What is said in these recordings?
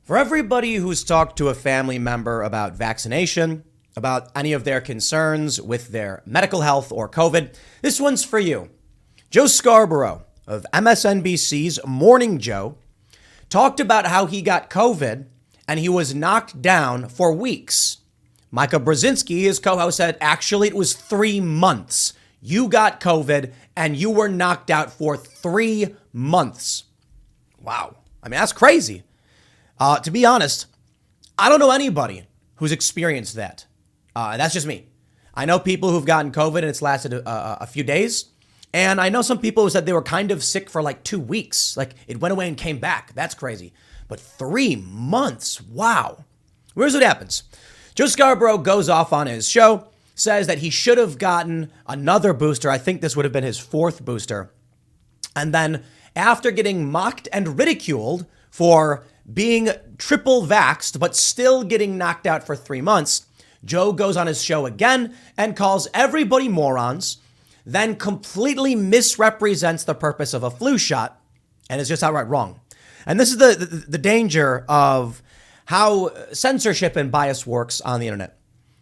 For everybody who's talked to a family member about vaccination, about any of their concerns with their medical health or COVID, this one's for you. Joe Scarborough of MSNBC's Morning Joe talked about how he got COVID and he was knocked down for weeks. Micah Brzezinski, his co-host, said actually it was 3 months. You got COVID and you were knocked out for 3 months. Wow. I mean, that's crazy. To be honest, I don't know anybody who's experienced that. That's just me. I know people who've gotten COVID and it's lasted a few days. And I know some people who said they were kind of sick for like 2 weeks. Like it went away and came back. That's crazy. But 3 months. Wow. Here's what happens. Joe Scarborough goes off on his show, says that he should have gotten another booster. I think this would have been his 4th booster. And then after getting mocked and ridiculed for being triple vaxxed, but still getting knocked out for 3 months, Joe goes on his show again and calls everybody morons, then completely misrepresents the purpose of a flu shot and is just outright wrong. And this is the danger of how censorship and bias works on the internet.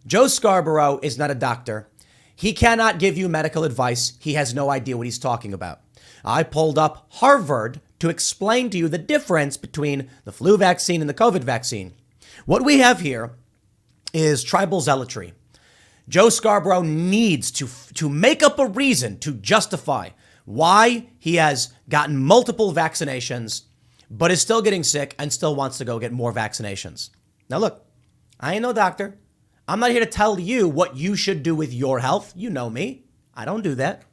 Joe Scarborough is not a doctor. He cannot give you medical advice. He has no idea what he's talking about. I pulled up Harvard to explain to you the difference between the flu vaccine and the COVID vaccine. What we have here is tribal zealotry. Joe Scarborough needs to make up a reason to justify why he has gotten multiple vaccinations, but is still getting sick and still wants to go get more vaccinations. Now, look, I ain't no doctor. I'm not here to tell you what you should do with your health. You know me. I don't do that.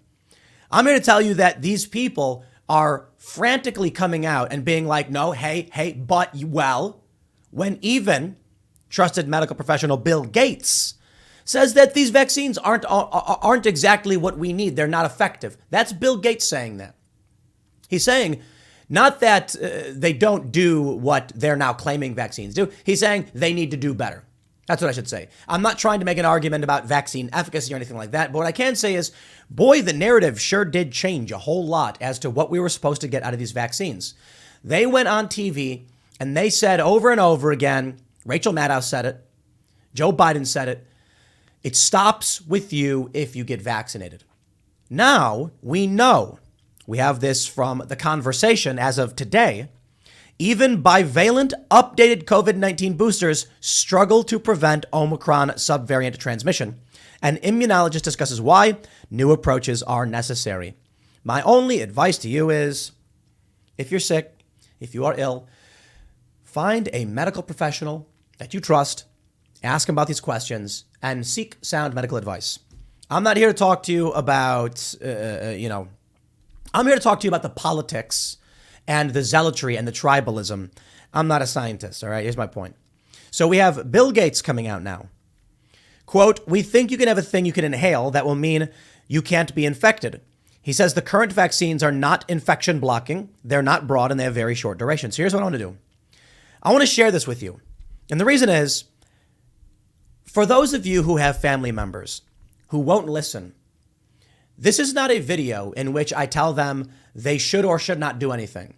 I'm here to tell you that these people are frantically coming out and being like, no, hey, but well, when even trusted medical professional Bill Gates says that these vaccines aren't exactly what we need. They're not effective. That's Bill Gates saying that. He's saying not that they don't do what they're now claiming vaccines do. He's saying they need to do better. That's what I should say. I'm not trying to make an argument about vaccine efficacy or anything like that. But what I can say is, boy, the narrative sure did change a whole lot as to what we were supposed to get out of these vaccines. They went on TV and they said over and over again, Rachel Maddow said it, Joe Biden said it, it stops with you if you get vaccinated. Now we know, we have this from The Conversation as of today, even bivalent updated COVID-19 boosters struggle to prevent Omicron subvariant transmission. An immunologist discusses why new approaches are necessary. My only advice to you is, if you're sick, if you are ill, find a medical professional that you trust, ask them about these questions, and seek sound medical advice. I'm not here to talk to you about, I'm here to talk to you about the politics and the zealotry and the tribalism. I'm not a scientist, all right? Here's my point. So we have Bill Gates coming out now. Quote, we think you can have a thing you can inhale that will mean you can't be infected. He says the current vaccines are not infection blocking. They're not broad and they have very short duration. So here's what I want to do. I want to share this with you. And the reason is, for those of you who have family members who won't listen, this is not a video in which I tell them they should or should not do anything.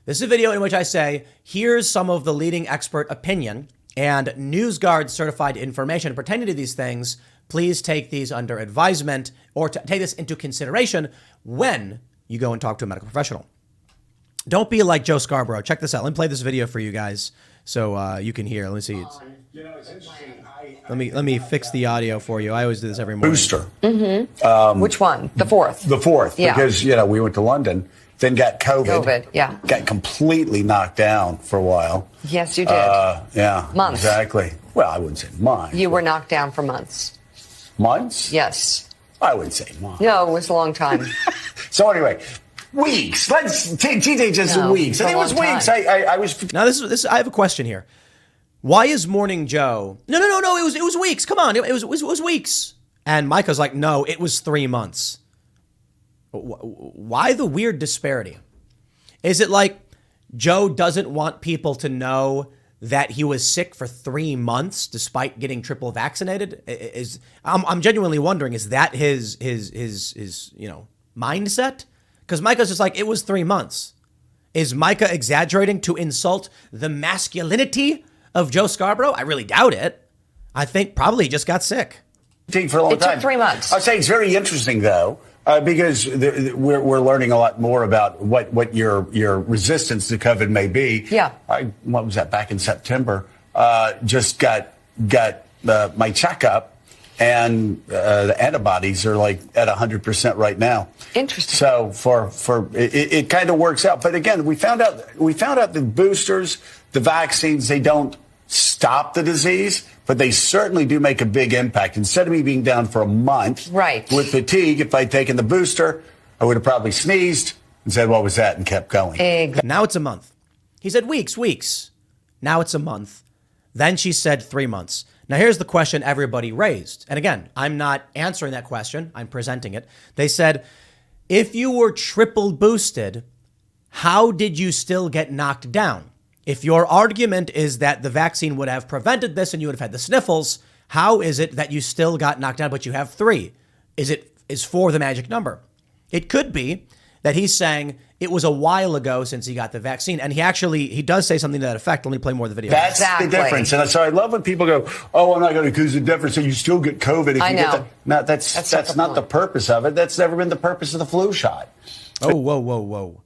This is a video in which I say, here's some of the leading expert opinion and NewsGuard certified information pertaining to these things. Please take these under advisement or take this into consideration when you go and talk to a medical professional. Don't be like Joe Scarborough. Check this out. Let me play this video for you guys so you can hear. Let me see. It's interesting. Let me fix the audio for you. I always do this every morning. Booster. Mm-hmm. Which one? The 4th. The 4th. Yeah. Because, we went to London, then got COVID. Yeah. Got completely knocked down for a while. Yes, you did. Yeah. Months. Exactly. Well, I wouldn't say months. You were knocked down for months. Months? Yes. I would say months. No, it was a long time. So anyway, weeks. Let's TJ just weeks. I think it was weeks. I was. Now this. I have a question here. Why is Morning Joe? No. It was weeks. Come on, it was weeks. And Micah's like, no, it was 3 months. Why the weird disparity? Is it like Joe doesn't want people to know that he was sick for 3 months despite getting triple vaccinated? I'm genuinely wondering, is that his mindset? Because Micah's just like, it was 3 months. Is Micah exaggerating to insult the masculinity of Joe Scarborough? I really doubt it. I think probably he just got sick. For a long time. It took 3 months. I'd say it's very interesting, though, because we're learning a lot more about what your resistance to COVID may be. Yeah. What was that, back in September? Just got my checkup, and the antibodies are like at 100% right now. Interesting. So it kind of works out. But again, we found out the boosters, the vaccines, they don't stop the disease, but they certainly do make a big impact. Instead of me being down for a month right. with fatigue, if I'd taken the booster, I would have probably sneezed and said, what was that? And kept going. Exactly. Now it's a month. He said weeks. Now it's a month. Then she said 3 months. Now here's the question everybody raised. And again, I'm not answering that question. I'm presenting it. They said, if you were triple boosted, how did you still get knocked down? If your argument is that the vaccine would have prevented this and you would have had the sniffles, how is it that you still got knocked down, but you have 3? Is 4 the magic number? It could be that he's saying it was a while ago since he got the vaccine. And he does say something to that effect. Let me play more of the video. That's the difference. And so I love when people go, oh, I'm not going to accuse the difference. So you still get COVID. If I you know. Get that. No, that's not the purpose of it. That's never been the purpose of the flu shot. Oh, whoa.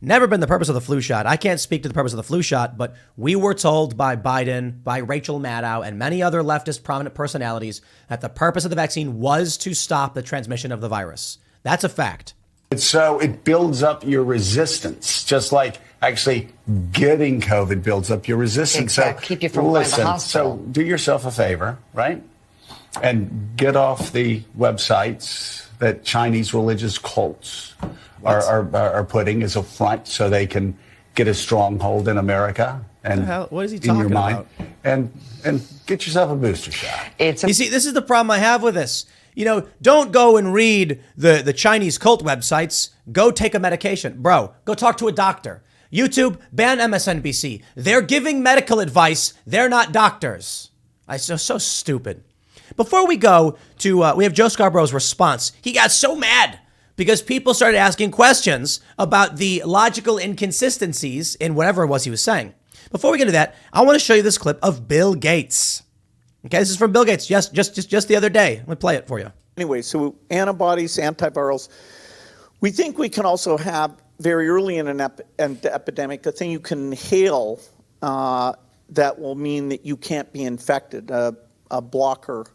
Never been the purpose of the flu shot. I can't speak to the purpose of the flu shot, but we were told by Biden, by Rachel Maddow, and many other leftist prominent personalities that the purpose of the vaccine was to stop the transmission of the virus. That's a fact. So it builds up your resistance, just like actually getting COVID builds up your resistance. Exactly. So keep you from going to the hospital. So do yourself a favor, right? And get off the websites that Chinese religious cults are putting as a front so they can get a stronghold in America and what is he in talking your mind. about? And get yourself a booster shot. You see, this is the problem I have with this. Don't go and read the Chinese cult websites. Go take a medication. Bro, go talk to a doctor. YouTube, ban MSNBC. They're giving medical advice. They're not doctors. So stupid. Before we go to, we have Joe Scarborough's response. He got so mad because people started asking questions about the logical inconsistencies in whatever it was he was saying. Before we get to that, I want to show you this clip of Bill Gates. Okay, this is from Bill Gates just the other day. Let me play it for you. Anyway, so antibodies, antivirals. We think we can also have very early in an epidemic a thing you can inhale that will mean that you can't be infected, a blocker,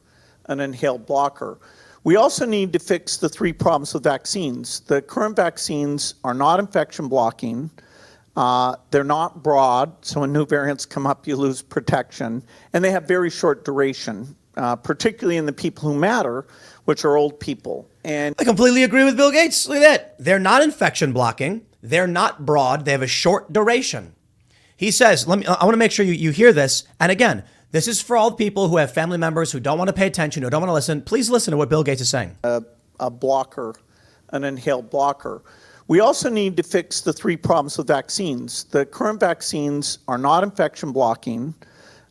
an inhaled blocker. We also need to fix the 3 problems with vaccines. The current vaccines are not infection blocking. They're not broad, so when new variants come up, you lose protection. And they have very short duration, particularly in the people who matter, which are old people. And I completely agree with Bill Gates. Look at that. They're not infection blocking. They're not broad. They have a short duration. He says, I want to make sure you hear this. And again, this is for all the people who have family members who don't want to pay attention, who don't want to listen. Please listen to what Bill Gates is saying. A blocker, an inhaled blocker. We also need to fix the 3 problems with vaccines. The current vaccines are not infection blocking.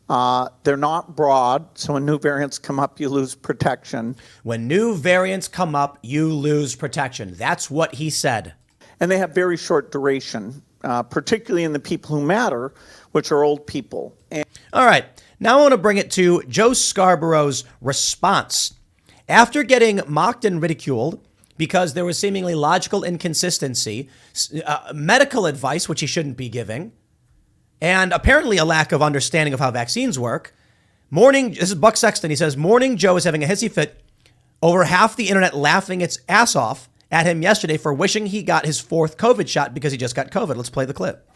They're not broad, so when new variants come up, you lose protection. When new variants come up, you lose protection. That's what he said. And they have very short duration, particularly in the people who matter, which are old people. All right, now I want to bring it to Joe Scarborough's response. After getting mocked and ridiculed because there was seemingly logical inconsistency, medical advice, which he shouldn't be giving, and apparently a lack of understanding of how vaccines work. This is Buck Sexton. He says, Morning Joe is having a hissy fit over half the internet laughing its ass off at him yesterday for wishing he got his 4th COVID shot because he just got COVID. Let's play the clip.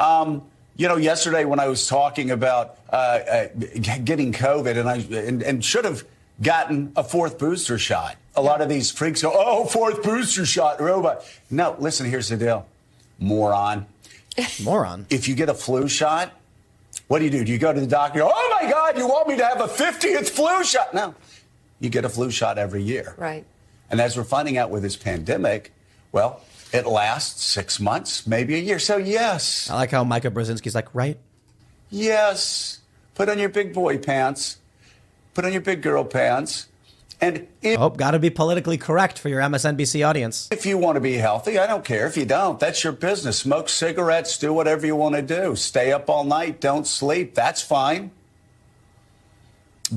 Yesterday when I was talking about getting COVID and should have gotten a 4th booster shot, a lot of these freaks go, oh, 4th booster shot, robot. No, listen, here's the deal. Moron. Moron. If you get a flu shot, what do? Do you go to the doctor and go, oh, my God, you want me to have a 50th flu shot? No, you get a flu shot every year. Right. And as we're finding out with this pandemic, well, it lasts 6 months, maybe a year. So, yes. I like how Micah Brzezinski's like, right? Yes. Put on your big boy pants. Put on your big girl pants. And Got to be politically correct for your MSNBC audience. if you want to be healthy, I don't care. If you don't, that's your business. Smoke cigarettes, do whatever you want to do. Stay up all night, don't sleep. That's fine.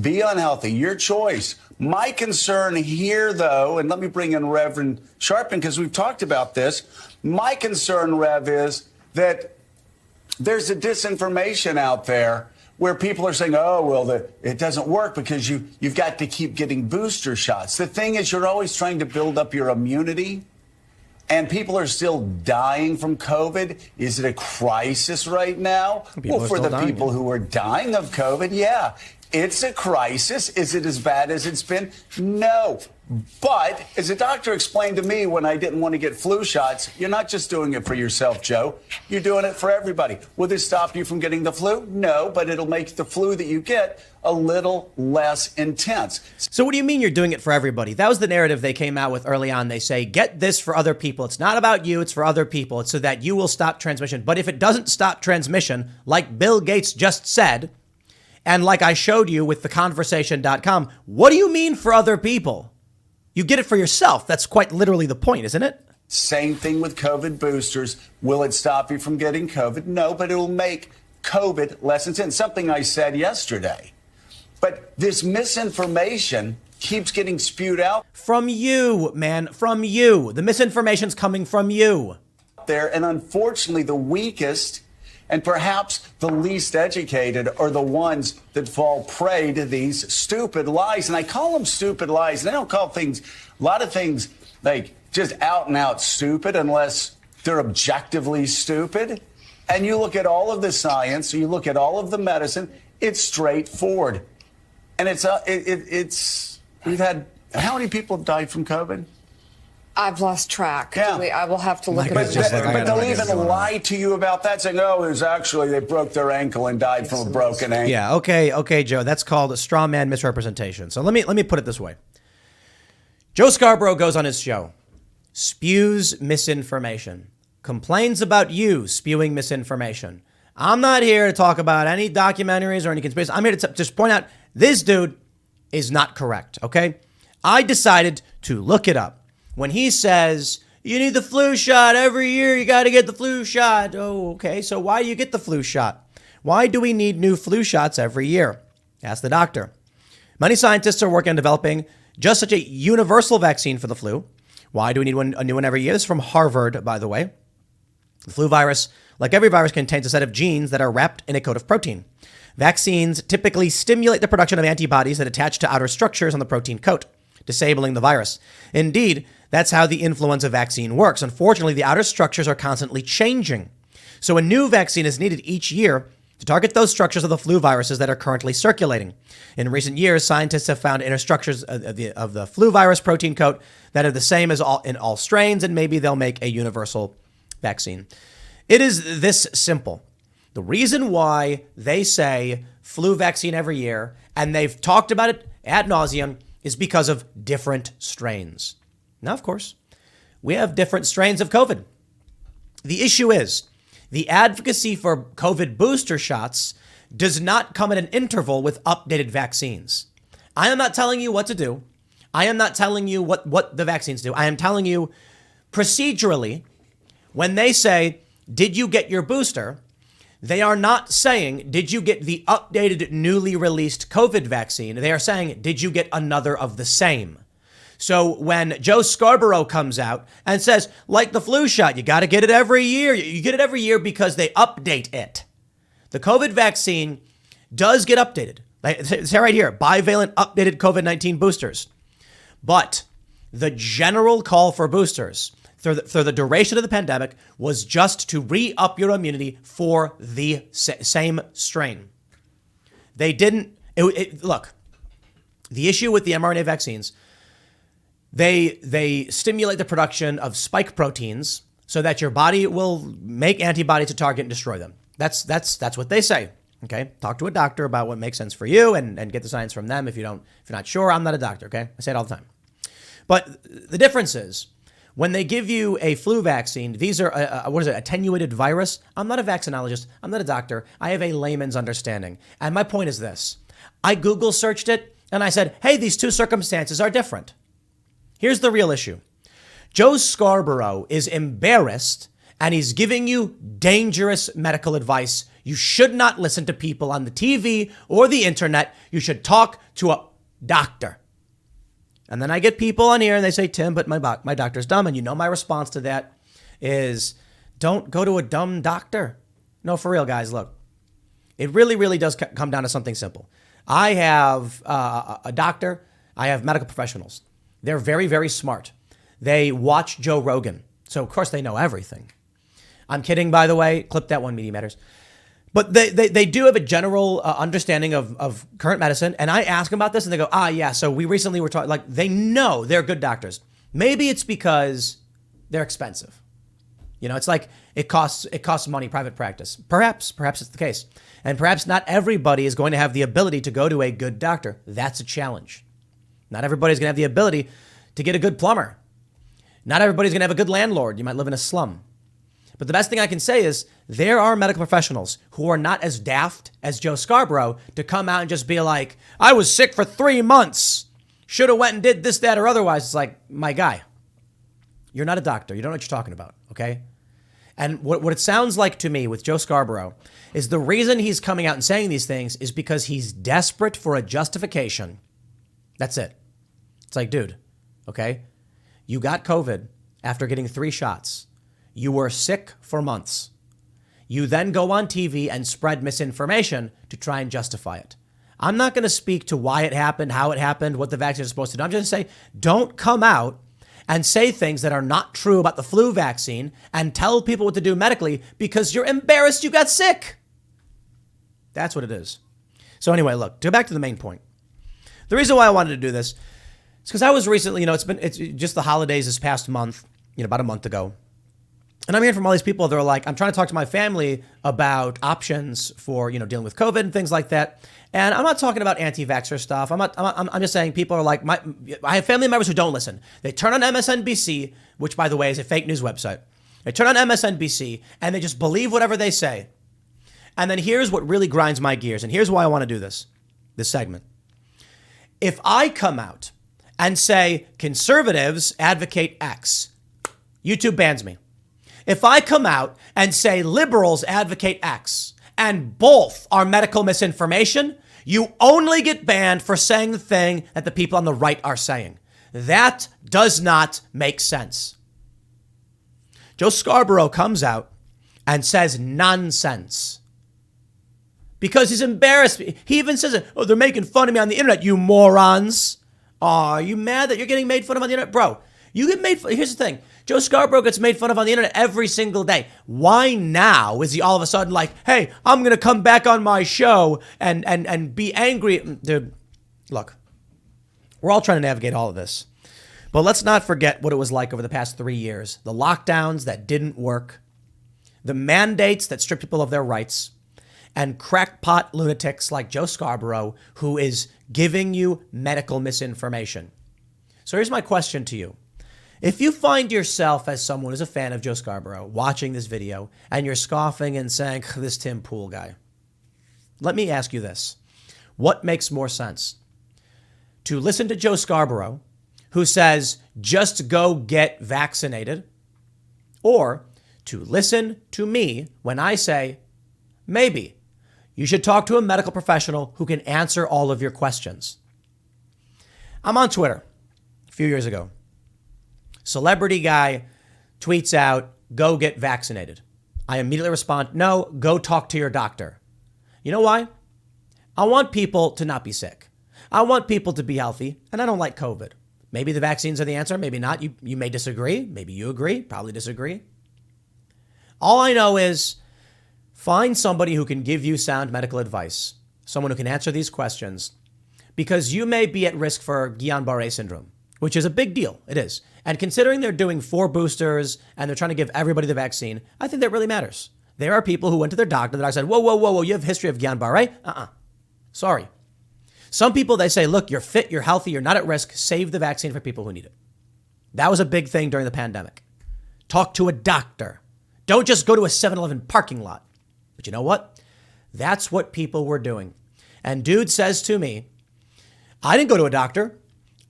Be unhealthy, your choice. My concern here, though, and let me bring in Reverend Sharpton because we've talked about this. My concern, Rev, is that there's a disinformation out there where people are saying, oh, well, it doesn't work because you've got to keep getting booster shots. The thing is, you're always trying to build up your immunity, and people are still dying from COVID. Is it a crisis right now? Well, for the people who are dying of COVID, yeah. It's a crisis. Is it as bad as it's been? No. But as a doctor explained to me when I didn't want to get flu shots, you're not just doing it for yourself, Joe. You're doing it for everybody. Will this stop you from getting the flu? No, but it'll make the flu that you get a little less intense. So what do you mean you're doing it for everybody? That was the narrative they came out with early on. They say, get this for other people. It's not about you. It's for other people. It's so that you will stop transmission. But if it doesn't stop transmission, like Bill Gates just said, and like I showed you with theconversation.com, what do you mean for other people? You get it for yourself. That's quite literally the point, isn't it? Same thing with COVID boosters. Will it stop you from getting COVID? No, but it will make COVID less intense. Something I said yesterday. But this misinformation keeps getting spewed out. From you, man, from you. The misinformation's coming from you. There, and unfortunately, the weakest and perhaps the least educated are the ones that fall prey to these stupid lies. And I call them stupid lies. And I don't call a lot of things like just out and out stupid unless they're objectively stupid. And you look at all of the science, you look at all of the medicine, it's straightforward. And we've had, how many people have died from COVID? I've lost track. Yeah. I will have to look at But, it. but they'll even lie to you about that, saying, oh, it was actually they broke their ankle and died from a broken ankle. Yeah, okay, Joe. That's called a straw man misrepresentation. So let me put it this way. Joe Scarborough goes on his show, spews misinformation, complains about you spewing misinformation. I'm not here to talk about any documentaries or any conspiracy. I'm here to just point out this dude is not correct, okay? I decided to look it up. When he says, you need the flu shot every year, you got to get the flu shot. Oh, okay. So why do you get the flu shot? Why do we need new flu shots every year? Ask the doctor. Many scientists are working on developing just such a universal vaccine for the flu. Why do we need a new one every year? This is from Harvard, by the way. The flu virus, like every virus, contains a set of genes that are wrapped in a coat of protein. Vaccines typically stimulate the production of antibodies that attach to outer structures on the protein coat, disabling the virus. Indeed, that's how the influenza vaccine works. Unfortunately, the outer structures are constantly changing. So a new vaccine is needed each year to target those structures of the flu viruses that are currently circulating. In recent years, scientists have found inner structures of the flu virus protein coat that are the same as in all strains, and maybe they'll make a universal vaccine. It is this simple. The reason why they say flu vaccine every year, and they've talked about it ad nauseum, is because of different strains. Now, of course, we have different strains of COVID. The issue is the advocacy for COVID booster shots does not come at an interval with updated vaccines. I am not telling you what to do. I am not telling you what the vaccines do. I am telling you procedurally, when they say, did you get your booster? They are not saying, did you get the updated, newly released COVID vaccine? They are saying, did you get another of the same? So when Joe Scarborough comes out and says, like the flu shot, you got to get it every year. You get it every year because they update it. The COVID vaccine does get updated. It's right here, bivalent updated COVID-19 boosters. But the general call for boosters through the duration of the pandemic was just to re-up your immunity for the same strain. They didn't, look, the issue with the mRNA vaccines, they stimulate the production of spike proteins so that your body will make antibodies to target and destroy them. That's what they say. Okay, talk to a doctor about what makes sense for you and get the science from them. If you're not sure, I'm not a doctor. Okay, I say it all the time. But the difference is when they give you a flu vaccine, these are attenuated virus. I'm not a vaccinologist. I'm not a doctor. I have a layman's understanding. And my point is this: I Google searched it. And I said, hey, these two circumstances are different. Here's the real issue. Joe Scarborough is embarrassed and he's giving you dangerous medical advice. You should not listen to people on the TV or the internet. You should talk to a doctor. And then I get people on here and they say, Tim, but my doctor's dumb. And you know my response to that is, don't go to a dumb doctor. No, for real, guys, look. It really, really does come down to something simple. I have a doctor. I have medical professionals. They're very, very smart. They watch Joe Rogan. So, of course, they know everything. I'm kidding, by the way. Clip that one, Media Matters. But they do have a general understanding of current medicine. And I ask them about this and they go, yeah, so we recently were talking, like, they know they're good doctors. Maybe it's because they're expensive. You know, it's like it costs money, private practice. Perhaps it's the case. And perhaps not everybody is going to have the ability to go to a good doctor. That's a challenge. Not everybody's going to have the ability to get a good plumber. Not everybody's going to have a good landlord. You might live in a slum. But the best thing I can say is there are medical professionals who are not as daft as Joe Scarborough to come out and just be like, I was sick for 3 months. Should have went and did this, that, or otherwise. It's like, my guy, you're not a doctor. You don't know what you're talking about, okay? And what it sounds like to me with Joe Scarborough is the reason he's coming out and saying these things is because he's desperate for a justification. That's it. It's like, dude, okay? You got COVID after getting 3 shots. You were sick for months. You then go on TV and spread misinformation to try and justify it. I'm not going to speak to why it happened, how it happened, what the vaccine is supposed to do. I'm just going to say, don't come out and say things that are not true about the flu vaccine and tell people what to do medically because you're embarrassed you got sick. That's what it is. So anyway, look, to go back to the main point. The reason why I wanted to do this is because I was recently, it's just the holidays this past month, about a month ago. And I'm hearing from all these people, they're like, I'm trying to talk to my family about options for, dealing with COVID and things like that. And I'm not talking about anti-vaxxer stuff. I'm just saying people are like, I have family members who don't listen. They turn on MSNBC, which by the way is a fake news website. They turn on MSNBC and they just believe whatever they say. And then here's what really grinds my gears. And here's why I want to do this segment. If I come out and say conservatives advocate X, YouTube bans me. If I come out and say liberals advocate X and both are medical misinformation, you only get banned for saying the thing that the people on the right are saying. That does not make sense. Joe Scarborough comes out and says nonsense because he's embarrassed. He even says it. Oh, they're making fun of me on the internet, you morons. Oh, are you mad that you're getting made fun of on the internet? Bro, you get made fun. Here's the thing. Joe Scarborough gets made fun of on the internet every single day. Why now is he all of a sudden like, hey, I'm going to come back on my show and be angry? Dude, look, we're all trying to navigate all of this. But let's not forget what it was like over the past 3 years. The lockdowns that didn't work, the mandates that stripped people of their rights, and crackpot lunatics like Joe Scarborough who is giving you medical misinformation. So here's my question to you. If you find yourself as someone who's a fan of Joe Scarborough watching this video and you're scoffing and saying, this Tim Pool guy, let me ask you this. What makes more sense? To listen to Joe Scarborough, who says, just go get vaccinated, or to listen to me when I say, maybe you should talk to a medical professional who can answer all of your questions. I'm on Twitter a few years ago. Celebrity guy tweets out, go get vaccinated. I immediately respond, no, go talk to your doctor. You know why? I want people to not be sick. I want people to be healthy, and I don't like COVID. Maybe the vaccines are the answer, maybe not. You may disagree. Maybe you agree, probably disagree. All I know is find somebody who can give you sound medical advice, someone who can answer these questions, because you may be at risk for Guillain-Barré syndrome, which is a big deal. It is. And considering they're doing 4 boosters and they're trying to give everybody the vaccine, I think that really matters. There are people who went to their doctor that I said, whoa, you have a history of Guillain-Barré? Sorry. Some people, they say, look, you're fit, you're healthy, you're not at risk. Save the vaccine for people who need it. That was a big thing during the pandemic. Talk to a doctor. Don't just go to a 7-Eleven parking lot. But you know what? That's what people were doing. And dude says to me, I didn't go to a doctor.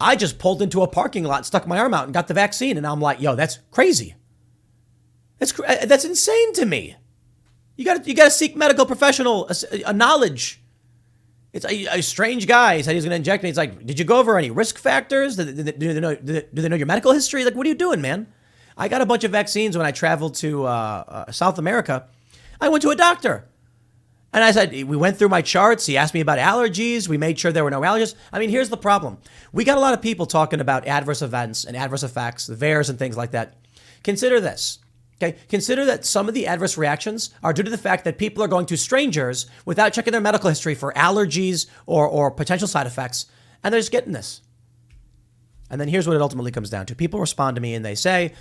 I just pulled into a parking lot, stuck my arm out and got the vaccine. And I'm like, yo, that's crazy. That's insane to me. You got to seek medical professional knowledge. It's a strange guy. He said he was going to inject me. He's like, did you go over any risk factors? Do they know your medical history? Like, what are you doing, man? I got a bunch of vaccines when I traveled to South America. I went to a doctor. And I said, we went through my charts. He asked me about allergies. We made sure there were no allergies. I mean, here's the problem. We got a lot of people talking about adverse events and adverse effects, the VAERS and things like that. Consider this. Okay, consider that some of the adverse reactions are due to the fact that people are going to strangers without checking their medical history for allergies or potential side effects, and they're just getting this. And then here's what it ultimately comes down to. People respond to me and they say,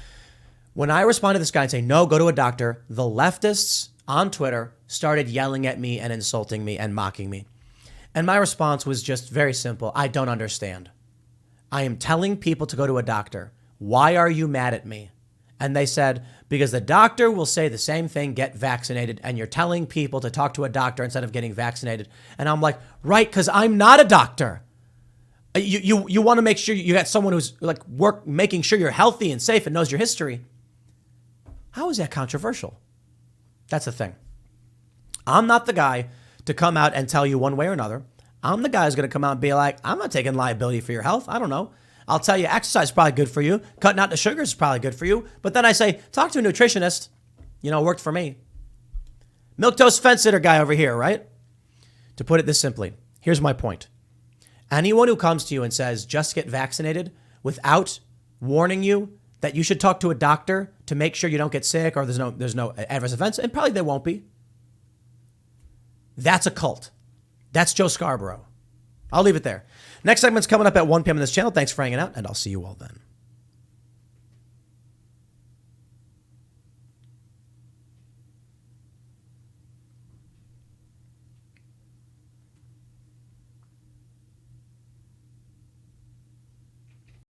when I respond to this guy and say, no, go to a doctor, the leftists on Twitter started yelling at me and insulting me and mocking me. And my response was just very simple. I don't understand. I am telling people to go to a doctor. Why are you mad at me? And they said, because the doctor will say the same thing, get vaccinated, and you're telling people to talk to a doctor instead of getting vaccinated. And I'm like, right, because I'm not a doctor. You want to make sure you got someone who's like making sure you're healthy and safe and knows your history. How is that controversial? That's the thing. I'm not the guy to come out and tell you one way or another. I'm the guy who's going to come out and be like, I'm not taking liability for your health. I don't know. I'll tell you exercise is probably good for you. Cutting out the sugars is probably good for you. But then I say, talk to a nutritionist. You know, it worked for me. Milquetoast fence sitter guy over here, right? To put it this simply, here's my point. Anyone who comes to you and says, just get vaccinated without warning you that you should talk to a doctor to make sure you don't get sick or there's no adverse events, and probably there won't be. That's a cult. That's Joe Scarborough. I'll leave it there. Next segment's coming up at 1 p.m. on this channel. Thanks for hanging out, and I'll see you all then.